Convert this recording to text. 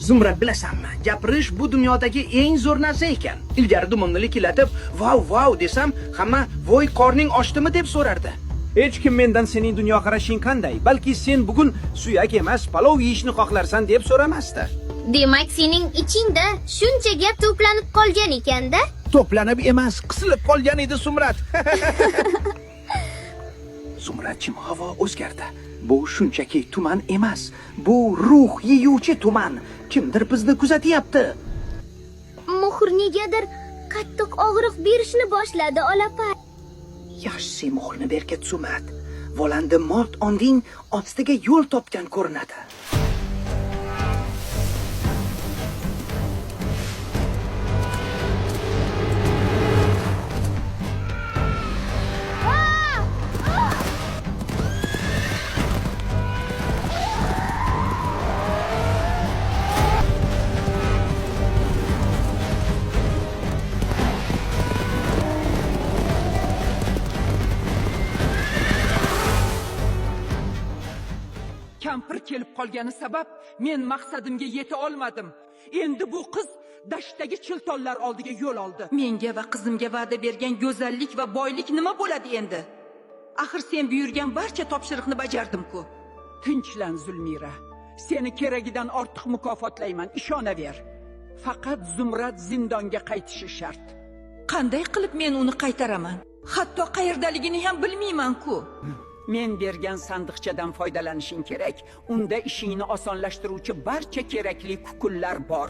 Zumrad, bilasanmi, gapirish bu dunyodagi eng zo'r narsa ekan. Ilgari dumimni likillatib, "Wow" desam, hamma "Voy, qorning ochdimi?" deb so'rardi. Hech kim mendan sening dunyoqarashing qanday, balki sen bugun suyak emas, palov yeyishni xohlarsan deb so'ramasdi. Demak, sening ichingda shuncha gap to'planib qolgan ekan-da. To'planib emas, qisilib qolgan edi Zumrad. Zumrad, jim havo o'zgardi. Bu shunchaki tuman emas, bu ruh yeyuvchi tuman. Kimdir bizni kuzatyapti. Muhr negadir qattiq og'riq berishni boshladi, Olapar. Yaxshi muhrni berkat Zumrad. Volandi mort onding ostiga yo'l topgan ko'rinadi. Kampir kelib qolgani sabab men maqsadimga yeta olmadim. Endi bu qiz dashtdagi chiltonlar oldiga yo'l oldi. Menga va qizimga va'da bergan go'zallik va boylik nima bo'ladi endi? Axir sen buyurgan barcha topshiriqni bajardim-ku. Tinchlan Zulmira. Seni keragidan ortiq mukofotlayman, ishonaver. Faqat Zumrad zindonga qaytishi shart. Qanday qilib men uni qaytaraman? Hatto qayerdaligini ham bilmayman-ku. Men bergan sandiqchadan foydalanishing kerak. Unda ishingni osonlashtiruvchi barcha kerakli kukunlar bor.